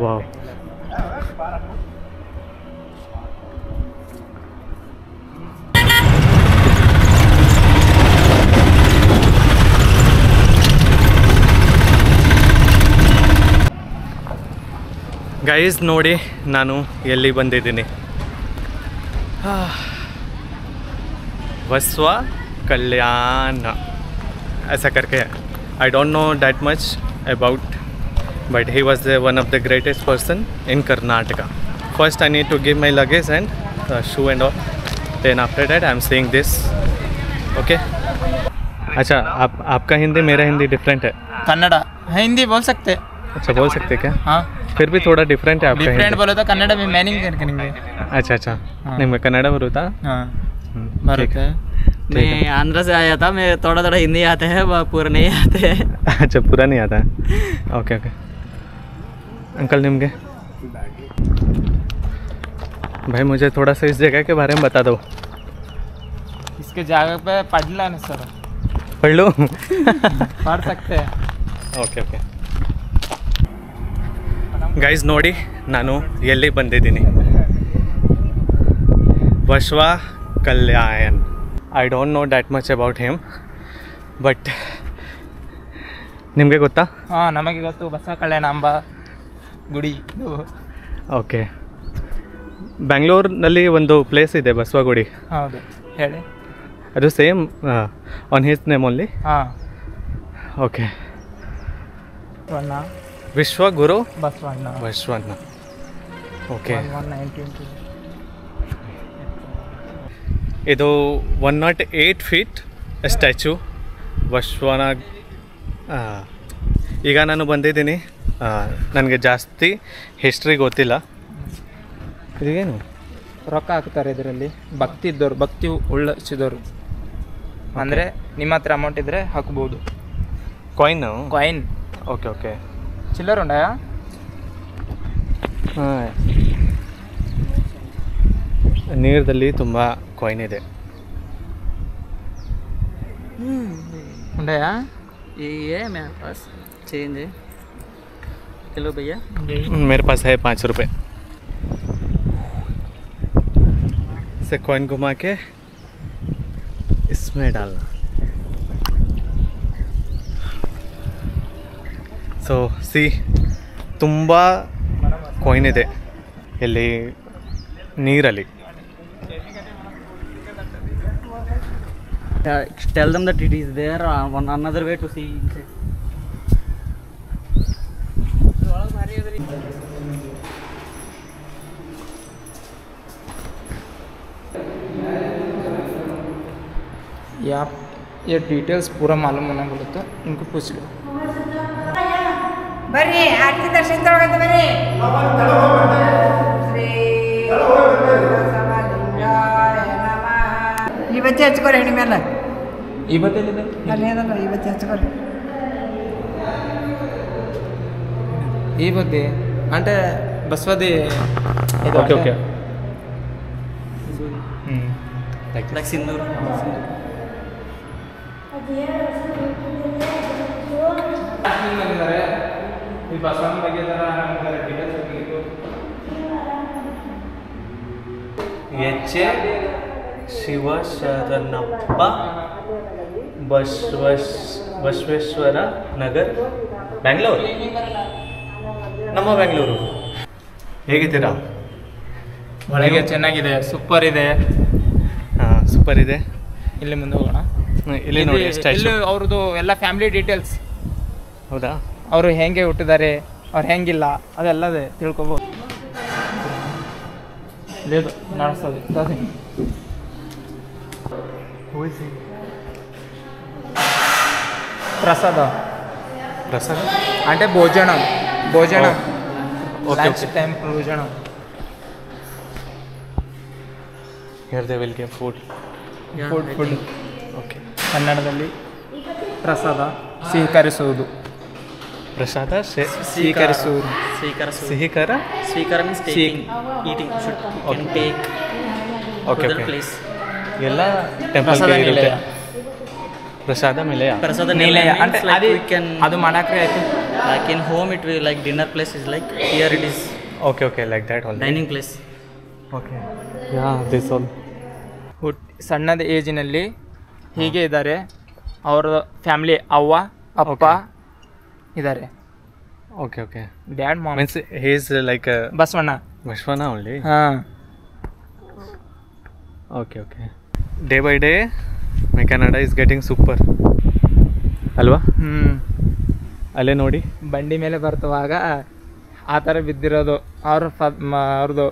वाह गाइस ನೋಡಿ ನಾನು ಎಲ್ಲಿ ಬಂದಿದ್ದೀನಿ बसवा कल्याण ऐसा करके I don't know that much about but he was one of the greatest person in Karnataka. First I need to give my luggage and shoe and all, then after that I am saying this. Okay. अच्छा आपका हिंदी मेरा Hindi different है. कन्नड़ा हिंदी बोल सकते. अच्छा बोल सकते क्या? हाँ फिर भी थोड़ा डिफरेंट है आपका. डिफरेंट बोलो तो कन्नड़ा में मैनिंग करेंगे. अच्छा हाँ. नहीं मैं कन्नड़ा बोलता. हाँ बरते. मैं आंध्र से आया था. मैं थोड़ा हिंदी आते हैं पूरा नहीं आते हैं. अच्छा पूरा नहीं आता है. ओके अंकल निम्गे भाई मुझे थोड़ा सा इस जगह के बारे में बता दो. इसके जगह पे पढ़ला नहीं सर. पढ़ लो. पढ़ सकते हैं. ಓಕೆ ಗೈಸ್ ನೋಡಿ ನಾನು ಎಲ್ಲಿ ಬಂದಿದ್ದೀನಿ. Basava Kalyan. I don't know that much about him but ನಿಮಗೆ ಗೊತ್ತಾ? ಹಾಂ ನಮಗೆ ಗೊತ್ತು. ಬಸವ ಕಲ್ಯಾಣ ಅಂಬ ಗುಡಿ. ಓಕೆ ಬೆಂಗಳೂರಿನಲ್ಲಿ ಒಂದು ಪ್ಲೇಸ್ ಇದೆ ಬಸವ ಗುಡಿ. ಹೌದು ಹೇಳಿ. ಅದು same on his name only. ಹಾಂ ಓಕೆ ಬಸವಣ್ಣ ವಿಶ್ವಗುರು ಬಸವಣ್ಣ. ಓಕೆ 1920. ಇದು 108 ಫೀಟ್ ಸ್ಟ್ಯಾಚು ಬಸವನ. ಈಗ ನಾನು ಬಂದಿದ್ದೀನಿ. ನನಗೆ ಜಾಸ್ತಿ ಹಿಸ್ಟ್ರಿ ಗೊತ್ತಿಲ್ಲ. ಇದಕ್ಕೇನು ರೊಕ್ಕ ಹಾಕ್ತಾರೆ ಇದರಲ್ಲಿ. ಭಕ್ತಿ ಇದ್ದವರು, ಭಕ್ತಿ ಉಳ್ಳಸಿದವರು ಅಂದರೆ ನಿಮ್ಮ ಹತ್ರ ಅಮೌಂಟ್ ಇದ್ದರೆ ಹಾಕ್ಬೋದು. ಕಾಯಿನ್. ಓಕೆ ಚಿಲ್ಲರ್ ಉಂಟಾಯಾ? ಹಾಂ ನೀರದಲ್ಲಿ ತುಂಬ ಕಾಯಿನ್ ಇದೆ. ಉಂಟಾಯಾ? ये मेरे पास चेंज है. चलो भैया. मेरे पास है 5 रुपये. इसे कॉइन घुमा के इसमें डालना. ಸೊ ತುಂಬ ಕಾಯಿನ್ ಇದೆ ಇಲ್ಲಿ ನೀರಲ್ಲಿ. Tell them that it is there. One another way to see inside. ये डिटेल्स पूरा मालूम होना बोले तो इनको पूछ लो. ಬರ್ರಿ ಆರತಿ ದರ್ಶನ ತಗೊಳ್ಳಿ ಬರ್ರಿ. ಶ್ರೀ ಬಸವಲಿಂಗಾಯ ನಮಃ. ಇವತ್ತೇ ಹಚ್ಕೋರಿ ಹೆಣ್ಣು ಮೇಲೆ. ಇವತ್ತೇನಿದೆ? ಅಲ್ಲಿ ಏನಲ್ಲ ಇವತ್ತೇ ಹಚ್ಕೋರಿ. ಇವತ್ತೇ అంటే బస్వది. Okay Like sindoor. ಈ ಬಸವನ ಬಗ್ಗೆ ನಮಗೆ ಡೀಟೇಲ್ಸ್ ಬೇಕಿತ್ತು. ಶಿವಶರಣಪ್ಪ ಬಸವೇಶ್ವರ ನಗರ್, ಬೆಂಗಳೂರು. ನಮ್ಮ ಬೆಂಗಳೂರು. ಹೇಗಿದ್ದೀರಾ? ಒಳಗೆ ಚೆನ್ನಾಗಿದೆ, ಸೂಪರ್ ಇದೆ. ಹಾಂ ಸೂಪರ್ ಇದೆ. ಇಲ್ಲಿ ಮುಂದೆ ಹೋಗೋಣ. ಇಲ್ಲಿ ನೋಡಿ ಸ್ಟ್ಯಾಚು. ಅವ್ರದ್ದು ಎಲ್ಲ ಫ್ಯಾಮಿಲಿ ಡೀಟೇಲ್ಸ್. ಹೌದಾ? ಅವರು ಹೆಂಗೆ ಹುಟ್ಟಿದ್ದಾರೆ, ಅವ್ರು ಹೆಂಗಿಲ್ಲ ಅದೆಲ್ಲದೇ ತಿಳ್ಕೊಬೋದು. లేదు నడుస్తుంది. ప్రసాదం అంటే భోజనం. లంచ్ టైం భోజనం. Here they will give food. Food. Okay. ಕನ್ನಡದಲ್ಲಿ ಪ್ರಸಾದ ಸ್ವೀಕರಿಸುವುದು. ಪ್ರಸಾದ ಸ್ವೀಕರಿಸುವುದು. ಸ್ವೀಕಾರ means taking, eating. Should can take. Okay Other place. ಎಲ್ಲ ಟೆಂಪಲ್ಗೆ ಇರುತ್ತೆ. ಪ್ರಸಾದ ನಿಲಯ ನಿಲಯ అంటే అది ಮಾಡಕ್ಕೆ Like in home, it will like dinner place is like here it is Okay, like that only. dining place. Okay. Yeah, this all. ಸಣ್ಣದ ಏಜಿನಲ್ಲಿ ಹೀಗೆ ಇದ್ದಾರೆ. ಅವರ ಫ್ಯಾಮಿಲಿ ಅವ್ವ ಅಪ್ಪ ಇದ್ದಾರೆ. Okay. Dad mom Means he is like a Basavanna. Vashwana only. ಹಾಂ. Okay. Day by day, my Canada is getting super. ಅಲ್ವಾ? ಅಲ್ಲೇ ನೋಡಿ ಬಂಡಿ ಮೇಲೆ ಬರ್ತವಾಗ ಆ ಥರ ಬಿದ್ದಿರೋದು ಅವ್ರದ್ದು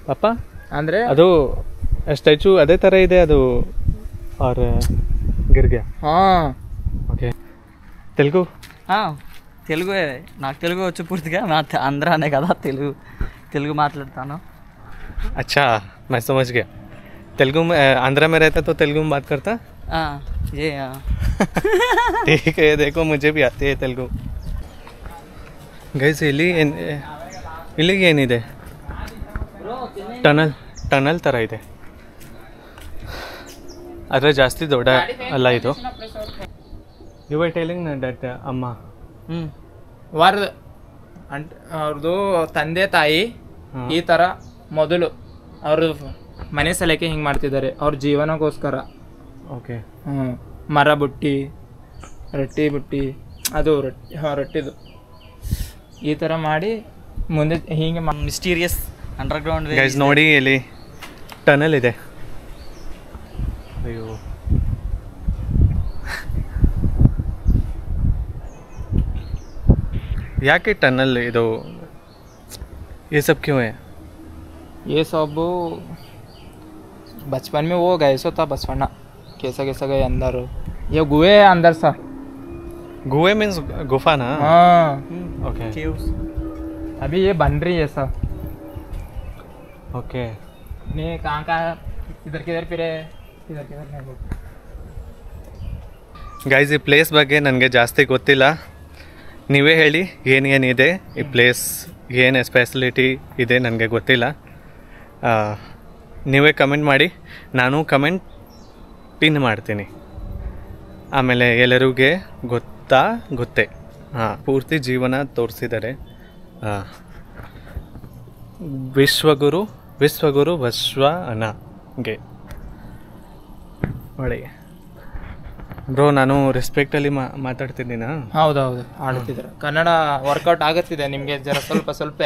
ಪಪ್ಪ ಅಂದರೆ ಅದು ಸ್ಟ್ಯಾಚು ಅದೇ ಥರ ಇದೆ ಅದು ಅವ್ರ ಗಿರ್ಗೆ. ಹಾಂ. ఓకే తెలుగు తెలుగు నాకు తెలుగు వచ్చు పూర్తిగా ఆంధ్రానే కదా తెలుగు మాట్లాడతాను. अच्छा मैं समझ गया. तेलुगु में आंध्रा में रहता तो तेलुगु में बात करता. ये ठीक है देखो मुझे भी आती है तेलुगु. ಗೈಸ್ ಇಲ್ಲಿಗೆ ಏನಿದೆ ಟನಲ್ ಥರ ಇದೆ ಆದರೆ ಜಾಸ್ತಿ ದೊಡ್ಡ ಅಲ್ಲ ಇದು. ಯು ವರ್ ಟೆಲಿಂಗ್ ದಟ್ ಅಮ್ಮ ಅವ್ರದ್ದು ತಂದೆ ತಾಯಿ ಈ ಥರ ಮೊದಲು ಅವರು ಮನೆ ಸಲಕ್ಕೆ ಹಿಂಗೆ ಮಾಡ್ತಿದ್ದಾರೆ ಅವ್ರ ಜೀವನಕ್ಕೋಸ್ಕರ. ಓಕೆ. ಮರ ಬುಟ್ಟಿ ರೊಟ್ಟಿ ಬುಟ್ಟಿ ಅದು ರೊಟ್ಟಿದು ಈ ಥರ ಮಾಡಿ ಮುಂದೆ ಹೀಗೆ ಮಿಸ್ಟೀರಿಯಸ್ ಅಂಡರ್ಗ್ರೌಂಡ್ ಗೈಸ್ ನೋಡಿ ಇಲ್ಲಿ ಟನಲ್ ಇದೆ. ಅಯ್ಯೋ ಯಾಕೆ ಟನಲ್ ಇದು ये सब क्यों है? ये सब बचपन में वो गए सो था बचपना कैसा गए अंदर ये गुए अंदर सा गुहे मीन्स गुफा ना. हाँ. ओके. अभी ये बन रही है सब. ओके. नहीं कहाँ इधर किधर फिरे इधर किधर नहीं. ಗೈಸ್ ಈ ಪ್ಲೇಸ್ ಬಗ್ಗೆ ನನಗೆ ಜಾಸ್ತಿ ಗೊತ್ತಿಲ್ಲ, ನೀವೇ ಹೇಳಿ ಏನೇನಿದೆ ಈ ಪ್ಲೇಸ್, ಏನು ಸ್ಪೆಷಲಿಟಿ ಇದೆ ನನಗೆ ಗೊತ್ತಿಲ್ಲ. ನೀವೇ ಕಮೆಂಟ್ ಮಾಡಿ, ನಾನು ಕಮೆಂಟ್ ಪಿನ್ ಮಾಡ್ತೀನಿ. ಆಮೇಲೆ ಎಲ್ಲರಿಗೂ ಗೊತ್ತೇ ಪೂರ್ತಿ ಜೀವನ ತೋರಿಸಿದ್ದಾರೆ. ವಿಶ್ವಗುರು ಬಸವಣ್ಣಗೆ ಒಳಗೆ ಬ್ರೋ ನಾನು ರೆಸ್ಪೆಕ್ಟಲ್ಲಿ ಮಾತಾಡ್ತಿದ್ದೀನಾ? ಹೌದೌದು ಆಡ್ತಿದ್ದಾರೆ. ಕನ್ನಡ ವರ್ಕೌಟ್ ಆಗುತ್ತಿದೆ ನಿಮಗೆ ಜರ ಸ್ವಲ್ಪ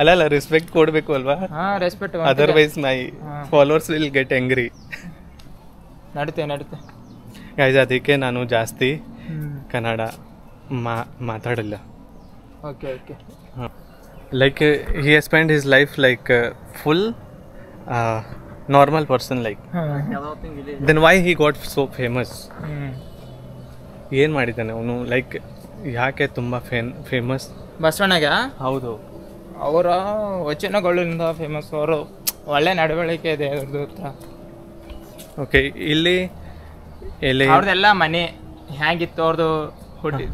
ಅಲ್ಲ ರೆಸ್ಪೆಕ್ಟ್ ಕೊಡಬೇಕು ಅಲ್ವಾ? ಹಾಂ respect. Otherwise my followers will get angry. ನಡೀತೆ ಗೈಸ್ ಅದಕ್ಕೆ ನಾನು ಜಾಸ್ತಿ ಕನ್ನಡ ಮಾತಾಡಲ್ಲ. ಓಕೆ ಹಾಂ like he spend his life like full normal person like. Then why he got so famous? ಏನು ಮಾಡಿದ್ದಾನೆ ಅವನು, ಲೈಕ್ ಯಾಕೆ ತುಂಬ ಫೇಮಸ್ ಬಸವಣ್ಣಗ? ಹೌದು, ಅವರ ವಚನಗಳಿಂದ ಫೇಮಸ್. ಅವರು ಒಳ್ಳೆ ನಡವಳಿಕೆ ಇದೆ ಅವ್ರದ್ದು ಹತ್ರ. ಓಕೆ. ಇಲ್ಲಿ ಅವ್ರದ್ದೆಲ್ಲ ಮನೆ ಹೇಗಿತ್ತು ಅವ್ರದ್ದು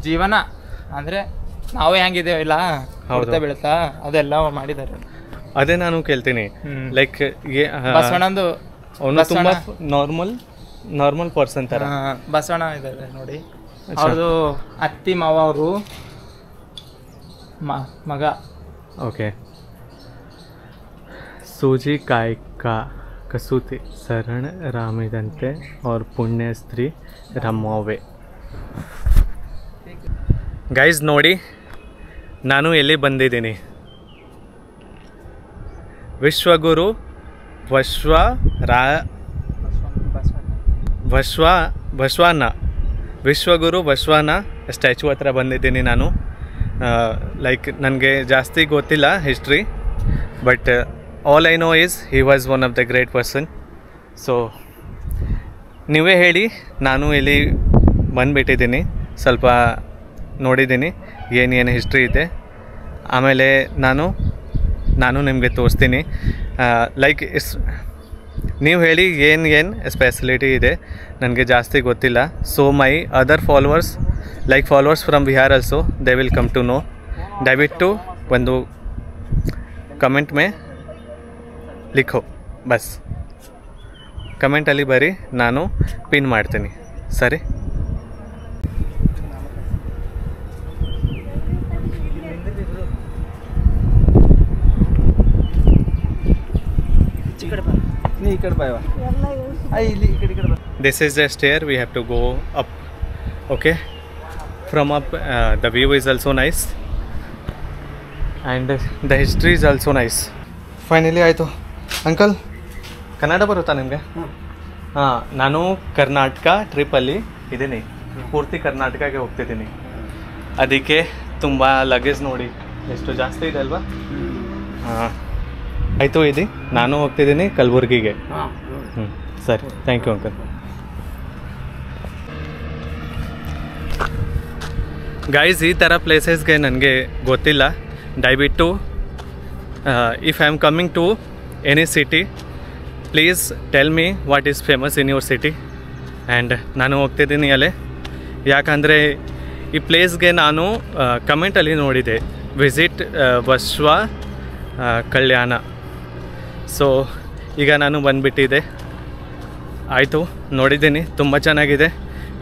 ಜೀವನ ಅಂದರೆ ನಾವು ಹೆಂಗಿದ್ದೇವಿಲ್ಲ ಹೊಡ್ತಾ ಬೀಳ್ತಾ ಅದೆಲ್ಲ ಮಾಡಿದ್ದಾರೆ. ಅದೇ ನಾನು ಕೇಳ್ತೀನಿ, ಲೈಕ್ ಬಸವಣ್ಣಂದು ಅವನು ತುಂಬ ನಾರ್ಮಲ್ ಪರ್ಸನ್ ಥರ. ಬಸವಣ್ಣ ಇದ್ದಾರೆ ನೋಡಿ, ಅವ್ರದ್ದು ಅತ್ತಿ ಮಾವ ಅವರು ಮಗ. ಓಕೆ. ಸೂಜಿ ಕಾಯಕ ಕಸೂತಿ ಶರಣ ರಾಮಿದಂತೆ ಅವ್ರ ಪುಣ್ಯ ಸ್ತ್ರೀ ರಮ್ಮೋವೆ. ಗೈಸ್ ನೋಡಿ ನಾನು ಎಲ್ಲಿ ಬಂದಿದ್ದೀನಿ, ವಿಶ್ವಗುರು ವಿಶ್ವಗುರು ಬಸವಣ್ಣ ಸ್ಟ್ಯಾಚು ಹತ್ರ ಬಂದಿದ್ದೀನಿ ನಾನು. ಲೈಕ್ ನನಗೆ ಜಾಸ್ತಿ ಗೊತ್ತಿಲ್ಲ history, but all I know is he was one of the great person. So ನೀವೇ ಹೇಳಿ, ನಾನು ಇಲ್ಲಿ ಬಂದುಬಿಟ್ಟಿದ್ದೀನಿ, ಸ್ವಲ್ಪ ನೋಡಿದ್ದೀನಿ ಏನೇನು ಹಿಸ್ಟ್ರಿ ಇದೆ. ಆಮೇಲೆ ನಾನು ನಿಮಗೆ ತೋರಿಸ್ತೀನಿ. ಲೈಕ್ ನೀವು ಹೇಳಿ ಏನು ಸ್ಪೆಷಲಿಟಿ ಇದೆ, ನನಗೆ ಜಾಸ್ತಿ ಗೊತ್ತಿಲ್ಲ. So my other followers like followers from Bihar also they will come to know. ದಯವಿಟ್ಟು ಒಂದು ಕಮೆಂಟ್ ಮೇ ಲಿಖೋ, ಬಸ್ ಕಮೆಂಟಲ್ಲಿ ಬರೀ, ನಾನು ಪಿನ್ ಮಾಡ್ತೀನಿ. ಸರಿ. ಈ ಕಡೆ ಬಾಯವ ಇಲ್ಲಿ ಈ ಕಡೆ ಬಾ. This is the stair, we have to go up. Okay, from up the view is also nice and the history is also nice. Finally ಆಯಿತು. ಅಂಕಲ್ ಕನ್ನಡ ಬರುತ್ತಾ ನಿಮಗೆ? ಹಾಂ, ನಾನು ಕರ್ನಾಟಕ ಟ್ರಿಪ್ಪಲ್ಲಿ ಇದ್ದೀನಿ, ಪೂರ್ತಿ ಕರ್ನಾಟಕಕ್ಕೆ ಹೋಗ್ತಿದ್ದೀನಿ. ಅದಕ್ಕೆ ತುಂಬ ಲಗೇಜ್ ನೋಡಿ ಎಷ್ಟು ಜಾಸ್ತಿ ಇದೆ ಅಲ್ವಾ? ಹಾಂ ಆಯಿತು, ಇದೆ ನಾನು ಹೋಗ್ತಿದ್ದೀನಿ ಕಲಬುರ್ಗಿಗೆ. ಹ್ಞೂ ಸರಿ, ಥ್ಯಾಂಕ್ ಯು ಅಂಕಲ್. ಗೈಸ್, ಈ ಥರ ಪ್ಲೇಸಸ್ಗೆ ನನಗೆ ಗೊತ್ತಿಲ್ಲ. ದಯವಿಟ್ಟು if I am coming to any city, please tell me what is famous in your city. And ನಾನು ಹೋಗ್ತಿದ್ದೀನಿ ಅಲ್ಲೇ, ಯಾಕಂದರೆ ಈ ಪ್ಲೇಸ್ಗೆ ನಾನು ಕಮೆಂಟಲ್ಲಿ ನೋಡಿದೆ, ವಿಸಿಟ್ ಬಸವ ಕಲ್ಯಾಣ. ಸೊ ಈಗ ನಾನು ಬಂದುಬಿಟ್ಟಿದೆ. ಆಯಿತು, ನೋಡಿದ್ದೀನಿ, ತುಂಬ ಚೆನ್ನಾಗಿದೆ.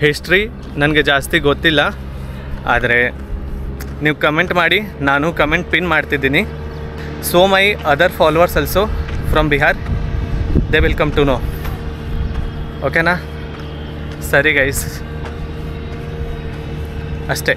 ಹಿಸ್ಟ್ರಿ ನನಗೆ ಜಾಸ್ತಿ ಗೊತ್ತಿಲ್ಲ, ಆದರೆ ನೀವು ಕಮೆಂಟ್ ಮಾಡಿ, ನಾನು ಕಮೆಂಟ್ ಪಿನ್ ಮಾಡ್ತಿದ್ದೀನಿ. So my other followers also from Bihar, they will come to know. ಓಕೆನಾ? ಸರಿ ಗೈಸ್, ಅಷ್ಟೇ.